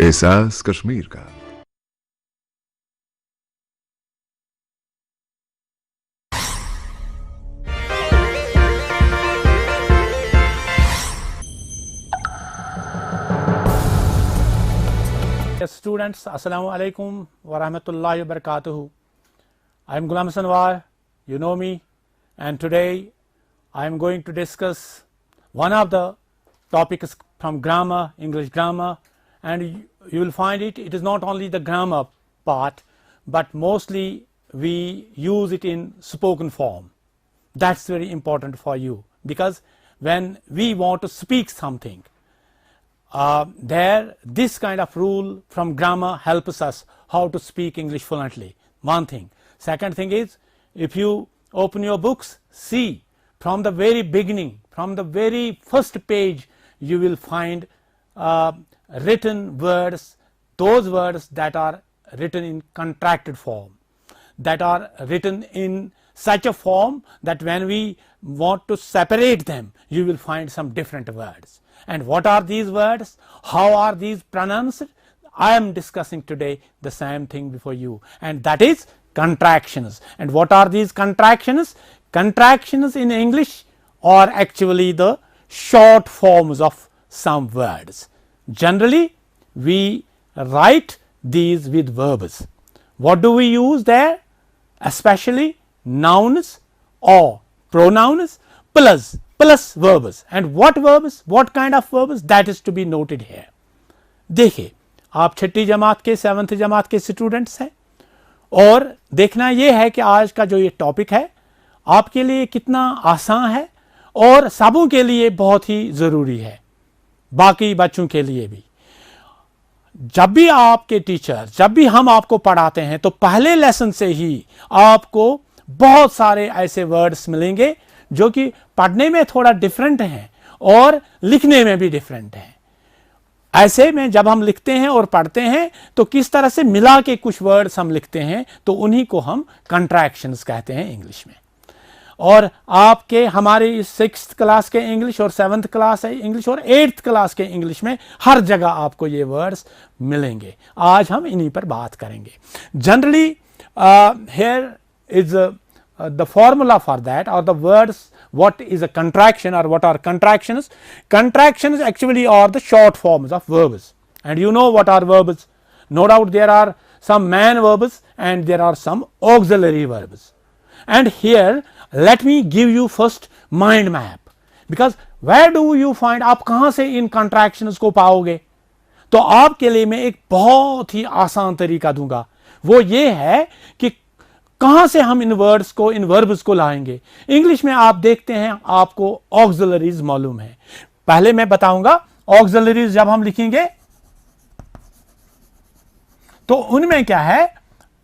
एहसास कश्मीर का। Students, Assalamu alaikum wa rahmatullahi wa barakatuhu. I am Ghulam Hasan War, you know me, and today I am going to discuss one of the topics from grammar, English grammar, and you will find it is not only the grammar part, but mostly we use it in spoken form. That's very important for you, because when we want to speak something, this kind of rule from grammar helps us how to speak English fluently. One thing. Second thing is, if you open your books, see from the very beginning, from the very first page, you will find written words, those words that are written in contracted form, that are written in such a form that when we want to separate them, you will find some different words. And what are these words? How are these pronounced? I am discussing today the same thing before you, and that is contractions. And what are these contractions? Contractions in English are actually the short forms of some words. Generally, we write these with verbs. What do we use there? Especially nouns or pronouns plus verbs. And what verbs, what kind of verbs, that is to be noted here. देखिए, आप छठी जमात के 7th जमात के students हैं, और देखना ये है कि आज का जो ये टॉपिक है आपके लिए कितना आसान है और सबों के लिए बहुत ही ज़रूरी है, बाकी बच्चों के लिए भी। जब भी आपके टीचर, जब भी हम आपको पढ़ाते हैं, तो पहले लेसन से ही आपको बहुत सारे ऐसे वर्ड्स मिलेंगे जो कि पढ़ने में थोड़ा डिफरेंट हैं और लिखने में भी डिफरेंट हैं। ऐसे में जब हम लिखते हैं और पढ़ते हैं तो किस तरह से मिला के कुछ वर्ड्स हम लिखते हैं, तो उन्हीं को हम कंट्रैक्शंस कहते हैं इंग्लिश में। और आपके हमारे 6th क्लास के इंग्लिश और 7th क्लास है इंग्लिश और 8th क्लास के इंग्लिश में हर जगह आपको ये वर्ड्स मिलेंगे। आज हम इन्हीं पर बात करेंगे। Generally here is the formula for that, or the words, what is a contraction or what are contractions. Contractions actually are the short forms of verbs, and you know what are verbs. No doubt there are some main verbs and there are some auxiliary verbs. And here let me give you first mind map, because where do you find, आप कहाँ से इन contractions को पाओगे? तो आपके लिए मैं एक बहुत ही आसान तरीका दूंगा, वो ये है कि कहां से हम इन वर्ड्स को, इन वर्ब्स को लाएंगे। इंग्लिश में आप देखते हैं आपको ऑक्सिलरीज मालूम है। पहले मैं बताऊंगा ऑक्सिलरीज जब हम लिखेंगे तो उनमें क्या है,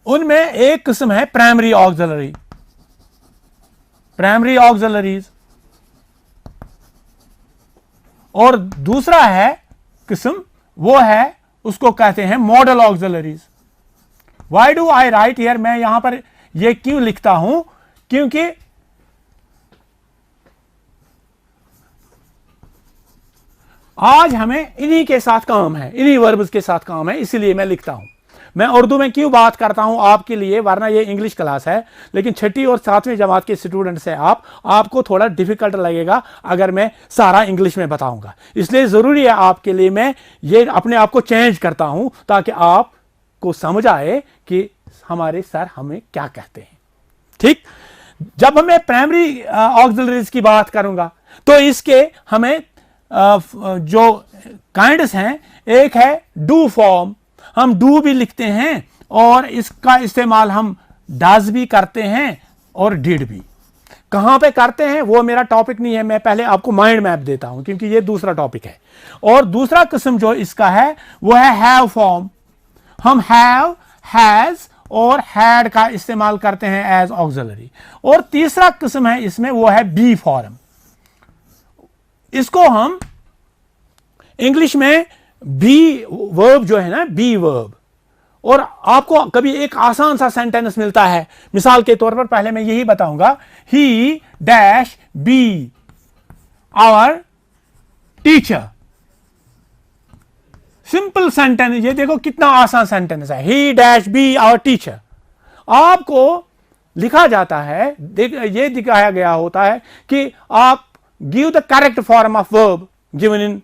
उनमें एक किस्म है प्राइमरी ऑक्सिलरी, प्राइमरी ऑक्सिलरीज, और दूसरा है किस्म, वो है उसको कहते हैं model auxiliaries. Why do I right here, मैं यहां पर ये क्यों लिखता हूं, क्योंकि आज हमें इन्हीं के साथ काम है, इन्हीं वर्ब्स के साथ काम है, इसीलिए मैं लिखता हूं। मैं उर्दू में क्यों बात करता हूं आपके लिए, वरना ये इंग्लिश क्लास है, लेकिन छठी और 7वीं जमात के स्टूडेंट्स हैं आपको थोड़ा डिफिकल्ट लगेगा अगर मैं सारा इंग्लिश में बताऊंगा। इसलिए जरूरी है आपके लिए मैं ये अपने आप को चेंज करता हूं, ताकि आपको समझ आए कि हमारे सर हमें क्या कहते हैं। ठीक, जब मैं प्राइमरी ऑक्सिलरीज की बात करूंगा तो इसके हमें जो काइंड्स हैं, एक है डू फॉर्म, हम डू भी लिखते हैं और इसका इस्तेमाल हम डज भी करते हैं और डिड भी। कहां पे करते हैं वो मेरा टॉपिक नहीं है, मैं पहले आपको माइंड मैप देता हूं क्योंकि ये दूसरा टॉपिक है। और दूसरा किस्म जो इसका है वो है हैव फॉर्म, हम हैव, हैज और हैड का इस्तेमाल करते हैं एज ऑक्सिलरी। और तीसरा किस्म है इसमें, वो है बी फॉर्म। इसको हम इंग्लिश में बी वर्ब जो है ना, बी वर्ब। और आपको कभी एक आसान सा सेंटेंस मिलता है, मिसाल के तौर पर पहले मैं यही बताऊंगा, he dash be our teacher. Simple sentence, ये देखो कितना आसान सेंटेंस है, he dash be our teacher. आपको लिखा जाता है, ये दिखाया गया होता है कि आप give the correct form of verb given in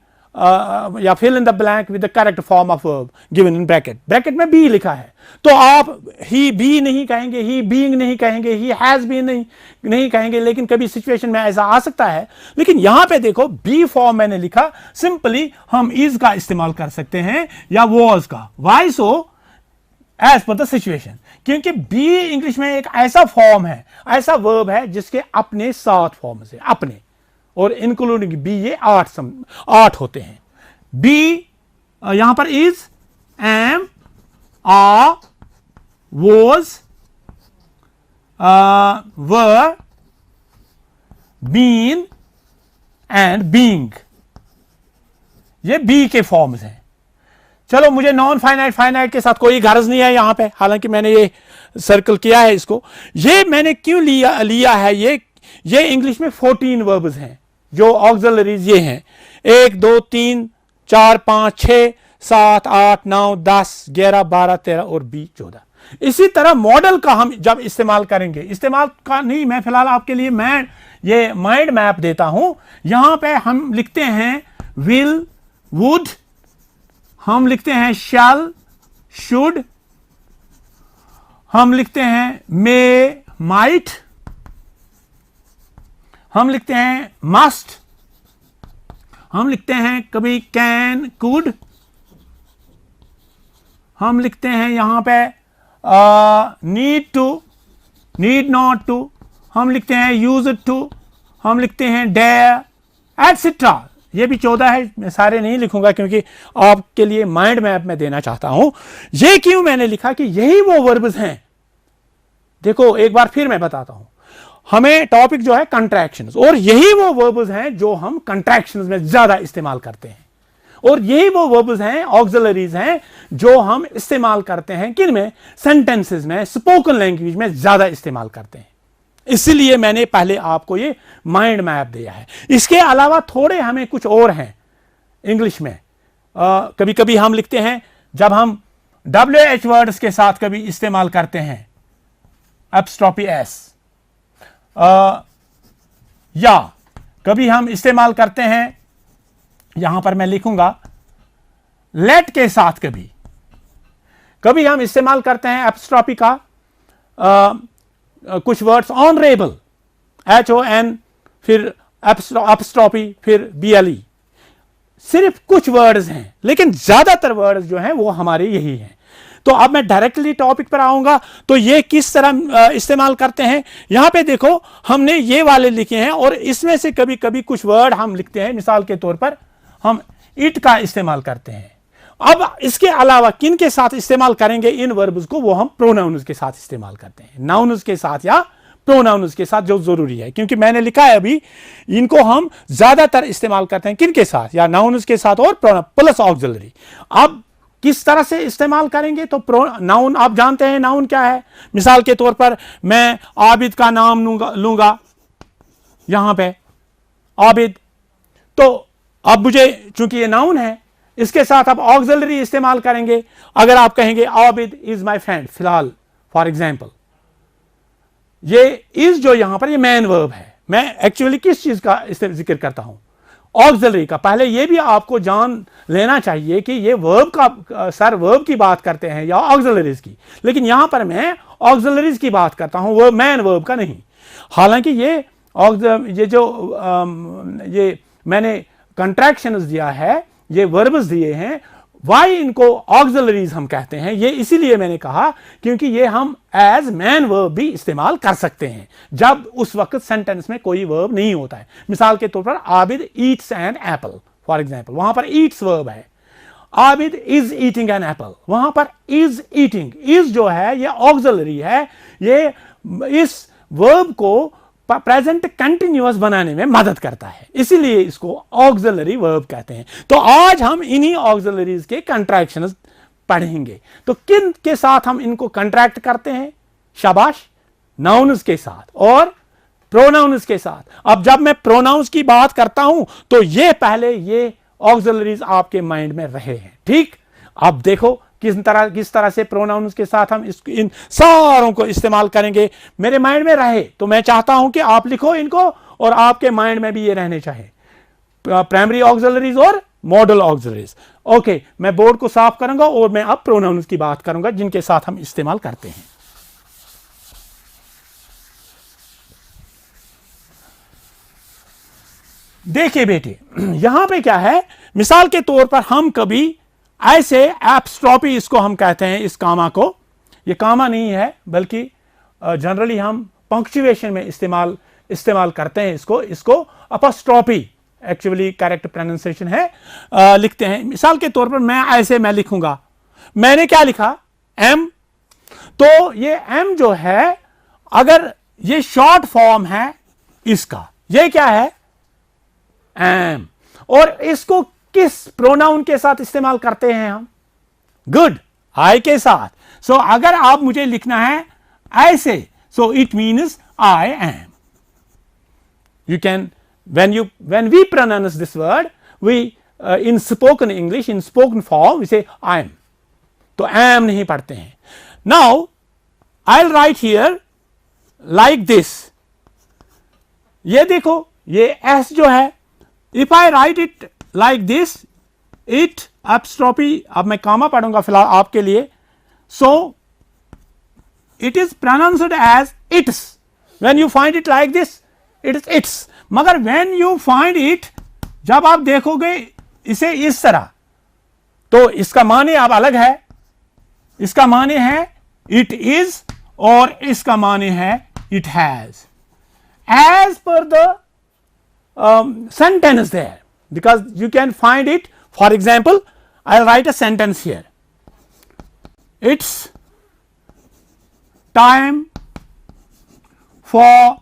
या fill in the blank with the correct form of verb given in bracket. Bracket में बी लिखा है तो आप ही बी नहीं कहेंगे, ही बीइंग नहीं कहेंगे, ही हैज बीन नहीं कहेंगे, लेकिन कभी सिचुएशन में ऐसा आ सकता है। लेकिन यहां पे देखो बी फॉर्म मैंने लिखा, सिंपली हम इज का इस्तेमाल कर सकते हैं या वॉज का। Why so? As per the situation, क्योंकि बी इंग्लिश में एक ऐसा फॉर्म है, ऐसा वर्ब है जिसके अपने 7 फॉर्म से, अपने और इंक्लूडिंग बी, ये 8 होते हैं। बी यहां पर is, am, are, was, were, been and being, ये बी के फॉर्म्स हैं। चलो, मुझे नॉन फाइनाइट फाइनाइट के साथ कोई गर्ज नहीं है यहां पे, हालांकि मैंने ये सर्कल किया है इसको। ये मैंने क्यों लिया है, ये इंग्लिश में 14 वर्ब्स हैं जो ऑक्सिलरीज ये हैं, 1 2 3 4 5 6 7 8 9 10 11 12 13 और बी 14। इसी तरह मॉडल का हम जब इस्तेमाल करेंगे, इस्तेमाल का नहीं, मैं फिलहाल आपके लिए ये माइंड मैप देता हूं। यहां पे हम लिखते हैं विल, वुड, हम लिखते हैं शैल, शुड, हम लिखते हैं मे, माइट, हम लिखते हैं मस्ट, हम लिखते हैं कभी कैन, कुड, हम लिखते हैं यहां पे need to, need not to, हम लिखते हैं यूज टू, हम लिखते हैं डेयर एटसेट्रा। ये भी 14 है, मैं सारे नहीं लिखूंगा क्योंकि आपके लिए माइंड मैप में देना चाहता हूं। ये क्यों मैंने लिखा कि यही वो वर्ब्स हैं। देखो एक बार फिर मैं बताता हूं, हमें टॉपिक जो है कंट्रैक्शंस, और यही वो वर्ब्स हैं जो हम कंट्रैक्शंस में ज्यादा इस्तेमाल करते हैं, और यही वो वर्ब्स हैं, ऑक्सिलरीज हैं जो हम इस्तेमाल करते हैं किन में, सेंटेंसेस में, स्पोकन लैंग्वेज में ज्यादा इस्तेमाल करते हैं। इसलिए मैंने पहले आपको ये माइंड मैप दिया है। इसके अलावा थोड़े हमें कुछ और हैं इंग्लिश में। कभी कभी हम लिखते हैं, जब हम WH वर्ड्स के साथ कभी इस्तेमाल करते हैं एपस्ट्रॉफी एस, या कभी हम इस्तेमाल करते हैं, यहां पर मैं लिखूंगा लेट के साथ, कभी हम इस्तेमाल करते हैं एपस्ट्रॉफी का कुछ वर्ड्स, ऑनरेबल, HON, फिर एपस्ट्रॉफी, फिर BLE। सिर्फ कुछ वर्ड्स हैं, लेकिन ज्यादातर वर्ड्स जो हैं वो हमारे यही हैं। तो अब मैं डायरेक्टली टॉपिक पर आऊंगा, तो ये किस तरह इस्तेमाल करते हैं। यहां पे देखो हमने ये वाले लिखे हैं, और इसमें से कभी कभी कुछ वर्ड हम लिखते हैं, मिसाल के तौर पर हम इट का इस्तेमाल करते हैं। अब इसके अलावा किन के साथ इस्तेमाल करेंगे इन वर्ब्स को, वो हम प्रोनाउन्स के साथ इस्तेमाल करते हैं, नाउन्स के साथ या प्रोनाउन्स के साथ, जो जरूरी है, क्योंकि मैंने लिखा है अभी इनको हम ज्यादातर इस्तेमाल करते हैं किन के साथ, या नाउन्स के साथ और प्लस ऑक्सिलरी। अब किस तरह से इस्तेमाल करेंगे, तो नाउन आप जानते हैं नाउन क्या है। मिसाल के तौर पर मैं आबिद का नाम लूंगा यहां पे, आबिद, तो अब मुझे चूंकि ये नाउन है, इसके साथ आप ऑक्सिलरी इस्तेमाल करेंगे। अगर आप कहेंगे आबिद इज माय फ्रेंड, फिलहाल फॉर एग्जांपल, ये इज जो यहां पर ये मैन वर्ब है। मैं एक्चुअली किस चीज का जिक्र करता हूं, ऑक्सिलरी का। पहले ये भी आपको जान लेना चाहिए कि ये वर्ब का, सर वर्ब की बात करते हैं या ऑक्सिलरीज की, लेकिन यहां पर मैं ऑक्सिलरीज की बात करता हूं, वो मैन वर्ब का नहीं। हालांकि ये ये मैंने कंट्रैक्शंस दिया है, ये वर्ब्स दिए हैं, वाई इनको ऑक्सिलरीज हम कहते हैं, ये इसीलिए मैंने कहा क्योंकि ये हम एज मैन वर्ब भी इस्तेमाल कर सकते हैं जब उस वक्त सेंटेंस में कोई वर्ब नहीं होता है। मिसाल के तौर पर Abid eats an apple, for example, वहां पर ईट्स वर्ब है, Abid is eating an apple, वहां पर इज ईटिंग, इज जो है ये ऑक्सिलरी है, ये इस वर्ब को प्रेजेंट कंटिन्यूअस बनाने में मदद करता है, इसीलिए इसको ऑक्सिलरी वर्ब कहते हैं। तो आज हम इन्हीं ऑक्सिलरीज के कंट्रैक्शंस पढ़ेंगे। तो किन के साथ हम इनको कंट्रैक्ट करते हैं, शाबाश, नाउन्स के साथ और प्रोनाउन्स के साथ। अब जब मैं प्रोनाउन्स की बात करता हूं तो ये पहले ये ऑक्सिलरीज आपके माइंड में रहे हैं। ठीक, अब देखो किस तरह से प्रोनाउंस के साथ हम इन सारों को इस्तेमाल करेंगे। मेरे माइंड में रहे तो मैं चाहता हूं कि आप लिखो इनको और आपके माइंड में भी ये रहने चाहिए, प्राइमरी ऑक्सिलरीज और मॉडल ऑक्सिलरीज। ओके, मैं बोर्ड को साफ करूंगा और मैं अब प्रोनाउंस की बात करूंगा जिनके साथ हम इस्तेमाल करते हैं। देखिए बेटे, यहां पे क्या है, मिसाल के तौर पर हम कभी ऐसे एप्स्ट्रॉपी इसको हम कहते हैं, इस कामा को, ये कामा नहीं है बल्कि जनरली हम पंक्चुएशन में इस्तेमाल करते हैं इसको अपोस्ट्रॉपी एक्चुअली करेक्ट प्रोनाउंसिएशन है, लिखते हैं। मिसाल के तौर पर मैं लिखूंगा, मैंने क्या लिखा, एम, तो ये एम जो है अगर ये शॉर्ट फॉर्म है इसका, ये क्या है, एम, और इसको किस प्रोनाउन के साथ इस्तेमाल करते हैं हम, गुड, आई के साथ। सो अगर आप मुझे लिखना है ऐसे, so it means I am. You can, when we pronounce this word, we in spoken English, in spoken form, we say I am. तो am नहीं पढ़ते हैं। Now I'll write here like this. ये देखो, ये s जो है, if I write it like this, it apostrophe, अब मैं कामा पढ़ूंगा फिलहाल आपके लिए, so it is pronounced as its. When you find it like this, it is its. मगर when you find it, जब आप देखोगे इसे इस तरह, तो इसका माने अब अलग है, इसका माने है it is और इसका माने है it has, as per the sentence there, because you can find it. For example, I'll write a sentence here, it's time for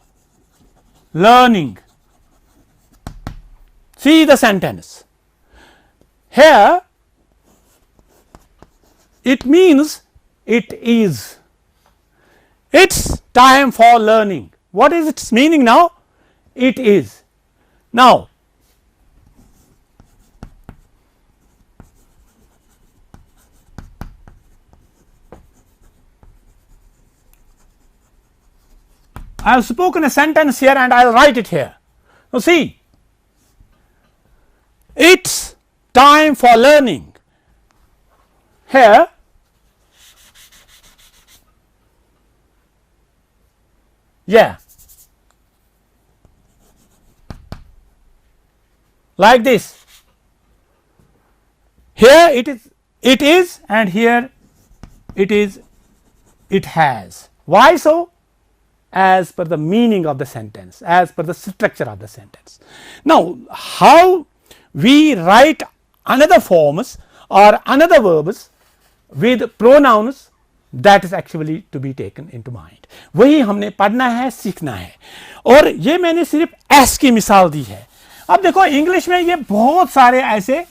learning. See the sentence here, it means it is, it's time for learning. What is its meaning now? It is. Now I have spoken a sentence here and I will write it here. Now see, it's time for learning. Here yeah, like this. Here it is and here it is, it has. Why so? As per the meaning of the sentence, as per the structure of the sentence. Now how we write another forms or another verbs with pronouns, that is actually to be taken into mind. वही हमने पढ़ना है, सीखना है। और ये मैंने सिर्फ एस की मिसाल दी है। अब देखो इंग्लिश में ये बहुत सारे ऐसे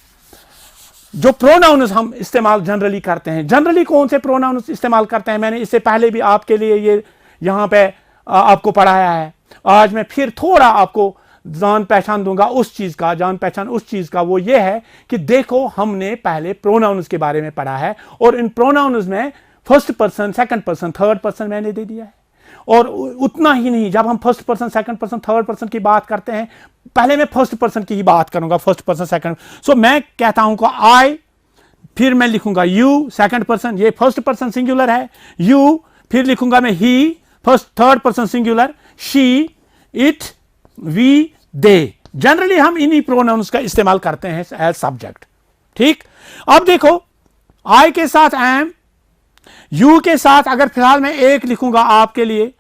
जो प्रोनाउंस हम इस्तेमाल जनरली करते हैं। जनरली कौन से प्रोनाउंस इस्तेमाल करते हैं, मैंने इससे पहले भी आपके लिए ये यहाँ पे आपको पढ़ाया है। आज मैं फिर थोड़ा आपको जान पहचान दूंगा उस चीज का, जान पहचान उस चीज का, वो ये है कि देखो हमने पहले प्रोनाउंस के बारे में पढ़ा है और इन प्रोनाउंस में first person, second person, third person मैंने दे दिया है। और उतना ही नहीं, जब हम first person, second person, third person की बात करते हैं, पहले मैं फर्स्ट पर्सन की ही बात करूंगा, फर्स्ट पर्सन, सेकंड। सो मैं कहता हूं को आई, फिर मैं लिखूंगा यू, सेकंड पर्सन, ये फर्स्ट पर्सन सिंगुलर है, यू, फिर लिखूंगा मैं he, first third person singular, she, it, we, they. Generally हम इन्हीं प्रोनाउंस का इस्तेमाल करते हैं एज सब्जेक्ट। ठीक, अब देखो आई के साथ एम, यू के साथ अगर फिलहाल मैं एक लिखूंगा आपके लिए,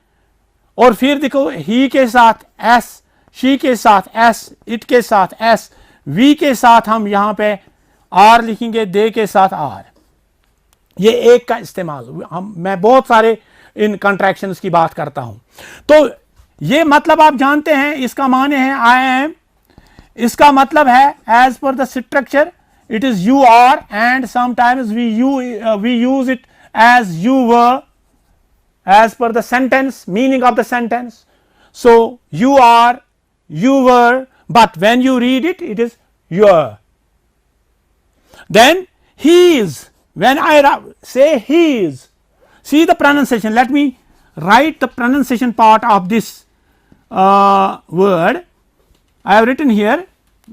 और फिर देखो ही के साथ एस, शी के साथ एस, इट के साथ एस, वी के साथ हम यहां पे आर लिखेंगे, दे के साथ आर। ये एक का इस्तेमाल मैं बहुत सारे इन कंट्रैक्शंस की बात करता हूं। तो ये मतलब आप जानते हैं, इसका माने है आई एम, इसका मतलब है as per the structure it is you are, and sometimes we use it as you were, as per the sentence, meaning of the sentence. So you are, you were, but when you read it, it is your. Then he is, when I say he is, see the pronunciation, let me write the pronunciation part of this word. I have written here,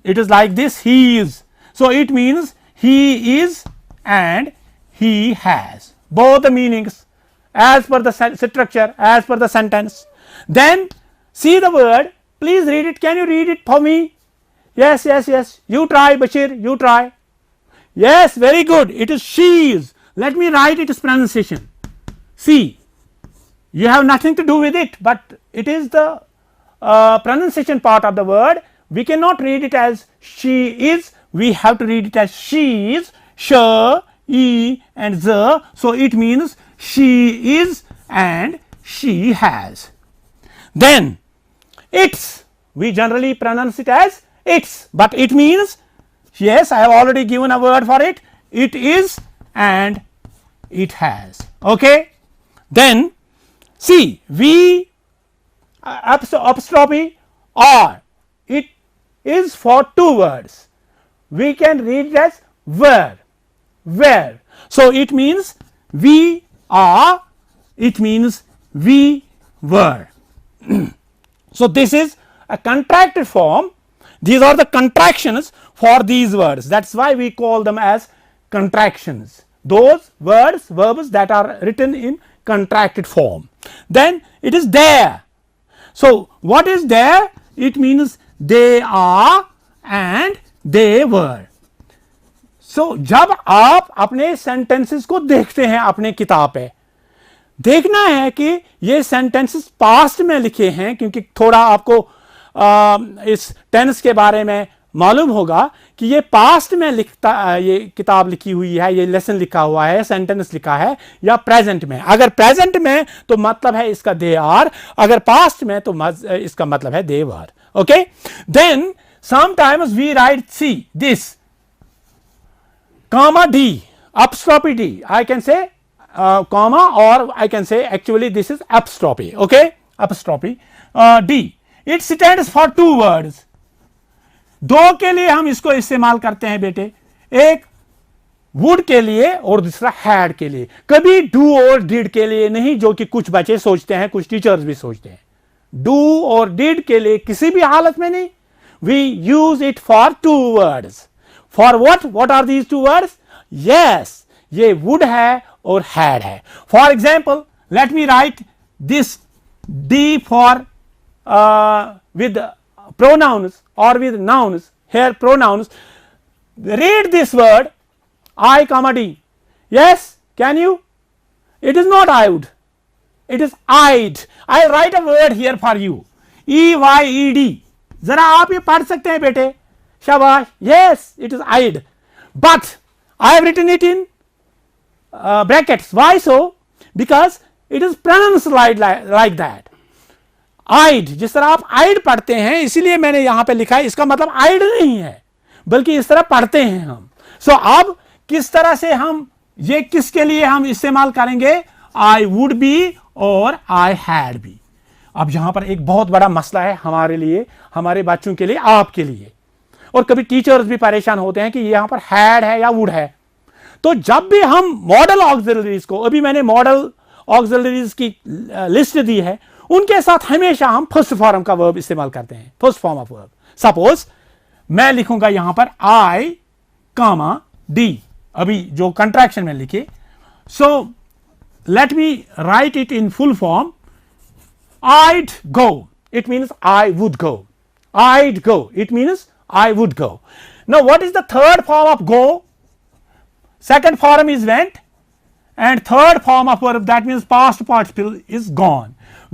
it is like this, he is. So it means he is and he has, both the meanings as per the structure, as per the sentence. Then see the word, please read it, can you read it for me? Yes, yes, yes, you try Bashir, you try. Yes, very good, it is she is. Let me write its pronunciation. See, you have nothing to do with it, but it is the pronunciation part of the word. We cannot read it as she is, we have to read it as she is, sh, e and z. So it means she is and she has. Then it's, we generally pronounce it as it's, but it means, yes, I have already given a word for it, it is and it has. Okay. Then see, we apostrophe or, it is for two words, we can read it as were, where. So it means we are, it means we were. So this is a contracted form, these are the contractions for these words, that is why we call them as contractions, those words, verbs that are written in contracted form. Then it is there. So what is there? It means they are and they were. So जब आप अपने sentences को देखते हैं अपने किताब पे, देखना है कि ये sentences past में लिखे हैं, क्योंकि थोड़ा आपको इस tense के बारे में मालूम होगा कि ये पास्ट में लिखता, ये किताब लिखी हुई है, ये लेसन लिखा हुआ है, सेंटेंस लिखा है, या प्रेजेंट में. अगर प्रेजेंट में तो मतलब है इसका दे आर, अगर पास्ट में तो इसका मतलब है they were. Okay. Then sometimes we write see this comma d, apostrophe d, I can say comma, or I can say actually this is apostrophe. Okay, apostrophe d, it stands for two words. दो के लिए हम इसको इस्तेमाल करते हैं बेटे, एक वुड के लिए और दूसरा हैड के लिए, कभी डू और डिड के लिए नहीं, जो कि कुछ बच्चे सोचते हैं, कुछ टीचर्स भी सोचते हैं. डू और डिड के लिए किसी भी हालत में नहीं. We use it for two words. For what are these two words? Yes, ये वुड है और हैड है. For example let me write this D for with pronouns or with nouns. Here pronouns, read this word I comma d. Yes, can you? It is not I would, it is I'd. I write a word here for you, EYED. जरा आप ये पढ़ सकते हैं बेटे, शाबाश. Yes, it is I'd, but I have written it in brackets. Why so? Because it is pronounced like that. आइड, जिस तरह आप आइड पढ़ते हैं, इसीलिए मैंने यहां पे लिखा है, इसका मतलब आइड नहीं है, बल्कि इस तरह पढ़ते हैं हम. सो अब किस तरह से हम ये किसके लिए हम इस्तेमाल करेंगे? आई वुड बी और आई हैड बी. अब यहां पर एक बहुत बड़ा मसला है हमारे लिए, हमारे बच्चों के लिए, आपके लिए, और कभी टीचर्स भी परेशान होते हैं कि यहां पर हैड है या वुड है. तो जब भी हम मॉडल ऑक्सिलरीज को, अभी मैंने मॉडल ऑक्सिलरीज की लिस्ट दी है, उनके साथ हमेशा हम फर्स्ट फॉर्म का वर्ब इस्तेमाल करते हैं, first form of verb. Suppose मैं लिखूंगा यहां पर आई कामा डी, अभी जो कंट्रैक्शन में लिखे. So let me write it in full form. I'd go, it means I would go. I'd go, it means I would go. Now what is the third form of go? Second form is went, and third form of verb, that means past participle, is gone.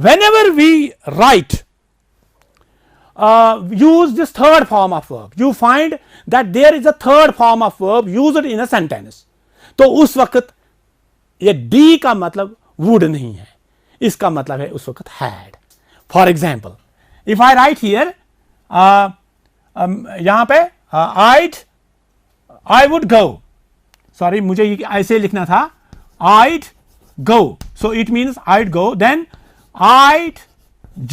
Whenever we write use this third form of verb, you find that there is a third form of verb used in a sentence. तो उस वक्त ये D का मतलब would नहीं है, इसका मतलब है उस वक्त had. For example, if I write here यहाँ पे I would go, sorry मुझे ऐसे लिखना था, I'd go, so it means I'd go. Then I'd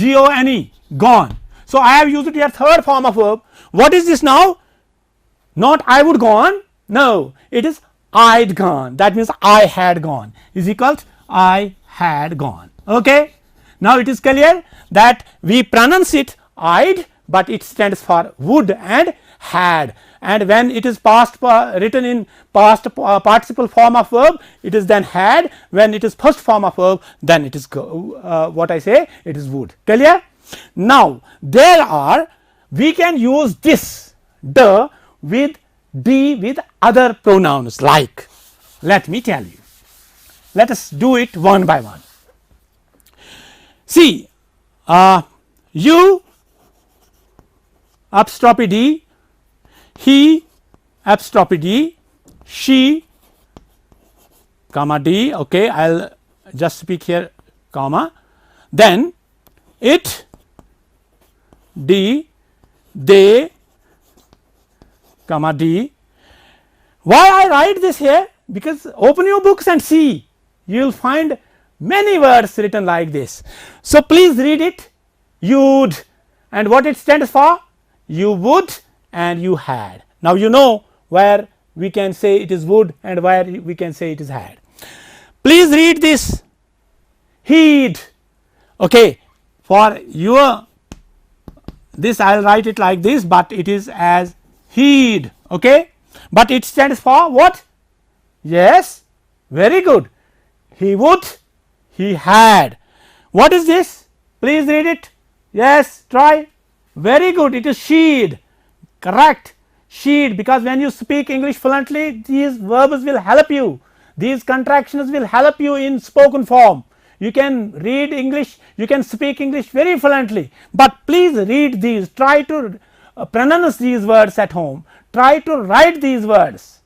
gone, gone. So I have used here third form of verb. What is this now? Not I would gone, no, it is I'd gone, that means I had gone is equal to I had gone. Okay. Now, it is clear that we pronounce it I'd, but it stands for would and had, and when it is past written in past participle form of verb, it is then had. When it is first form of verb, then it is what I say, it is would. Clear? Now, there are, we can use this the with D with other pronouns, like, let me tell you, let us do it one by one. See, you apostrophe D, he apostrophe D, she comma D, okay, I will just speak here comma, then it, D, they comma D. Why I write this here? Because open your books and see, you will find many words written like this. So, please read it, you'd, and what it stands for, you would and you had. Now, you know where we can say it is would and where we can say it is had. Please read this, he'd, okay, for your this I will write it like this, but it is as he'd, okay, but it stands for what? Yes, very good, he would, he had. What is this? Please read it. Yes, try. Very good, it is she'd, correct, she'd, because when you speak English fluently, these verbs will help you, these contractions will help you in spoken form. You can read English, you can speak English very fluently, but please read these, try to pronounce these words at home, try to write these words.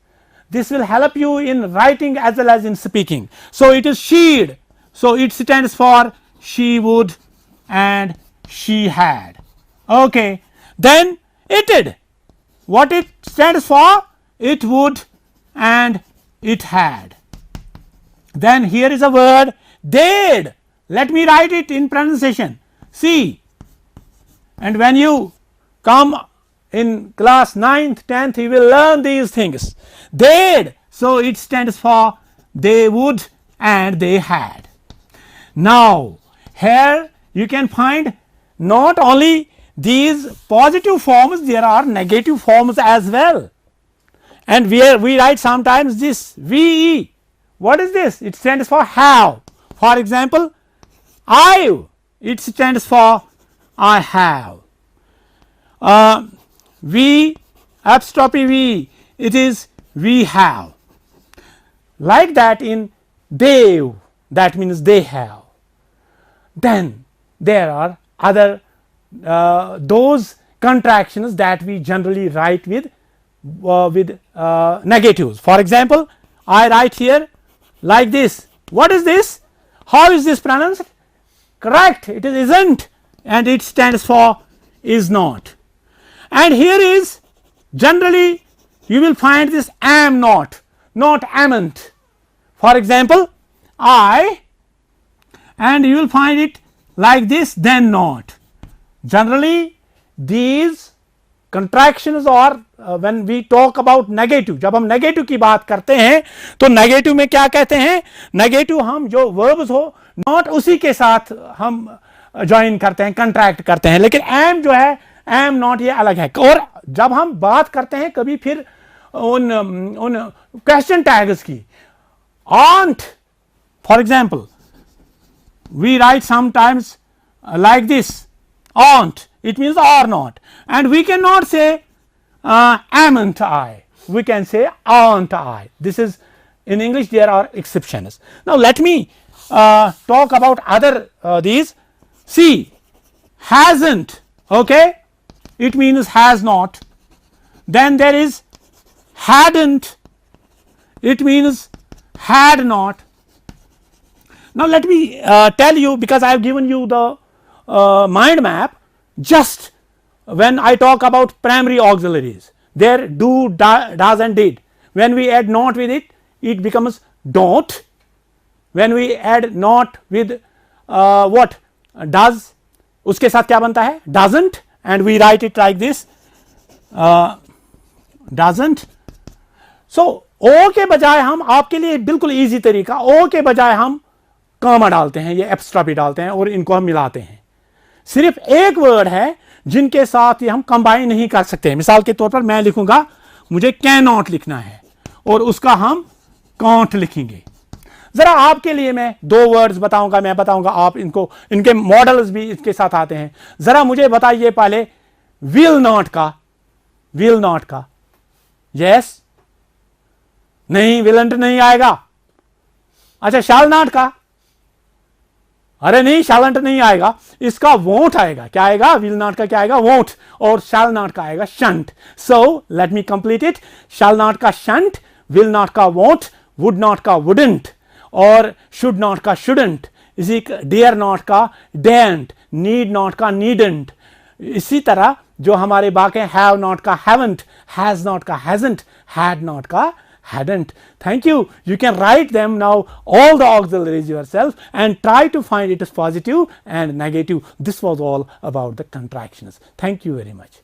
This will help you in writing as well as in speaking. So, it is she'd, so it stands for she would and she had. Okay. Then it'd, what it stands for? It would and it had. Then here is a word they'd, let me write it in pronunciation, see, and when you come in class 9th 10th you will learn these things, they'd, so it stands for they would and they had. Now, here you can find not only these positive forms, there are negative forms as well, and we write sometimes this VE. What is this? It stands for have. For example, I, it stands for I have. We apostrophe V, it is we have. Like that in they, that means they have. Then there are other those contractions that we generally write with negatives. For example, I write here like this. What is this? How is this pronounced? Correct, it is isn't, and it stands for is not. And here is generally you will find this am not, not amn't. For example, I, and you will find it like this, then not. Generally these contractions or when we talk about negative, जब हम negative की बात करते हैं तो negative में क्या कहते हैं? Negative हम जो verbs हो not उसी के साथ हम join करते हैं, contract करते हैं, लेकिन am जो है am not ये अलग है. और जब हम बात करते हैं कभी फिर उन question tags की, aren't, for example we write sometimes like this, aren't, it means are not, and we cannot say amn't I, we can say aren't I. This is in English, there are exceptions. Now, let me talk about other these. See, hasn't, okay, it means has not. Then there is hadn't, it means had not. Now, let me tell you, because I have given you the mind map, just when I talk about primary auxiliaries, there do, does and did. When we add not with it, it becomes don't. When we add not with what, does, उसके साथ क्या बनता है? Doesn't, and we write it like this, doesn't. So, ओ के बजाय हम, आपके लिए बिल्कुल इजी तरीका, ओ के बजाय हम कामा डालते हैं, ये एप्स्ट्रॉफी डालते हैं और इनको हम मिलाते हैं। सिर्फ एक वर्ड है जिनके साथ ये हम कंबाइन नहीं कर सकते। मिसाल के तौर पर मैं लिखूंगा, मुझे कैन नॉट लिखना है और उसका हम कांट लिखेंगे। जरा आपके लिए मैं दो वर्ड्स बताऊंगा, मैं बताऊंगा, आप इनको, इनके मॉडल्स भी इसके साथ आते हैं। जरा मुझे बताइए पहले विल नॉट का, विल नॉट का, यस, नहीं, विलंट नहीं आएगा। अच्छा, शैल नॉट का, अरे नहीं, शैलेंट नहीं आएगा, इसका वोंट आएगा। क्या आएगा? विल नॉट का क्या आएगा? वोंट। और शैल नॉट का आएगा shunt. So let me complete it. Shall not का शंट, विल नॉट का वोंट, वुड नॉट का वुडंट, और शुड नॉट का शुडंट, इसी डेयर नॉट का डेंट, नीड नॉट का नीडंट। इसी तरह जो हमारे बाकी हैव नॉट का हैवंट, हैज नॉट का हैजंट, हैड नॉट का hadn't. Thank you. You can write them now, all the auxiliaries yourself, and try to find it as positive and negative. This was all about the contractions. Thank you very much.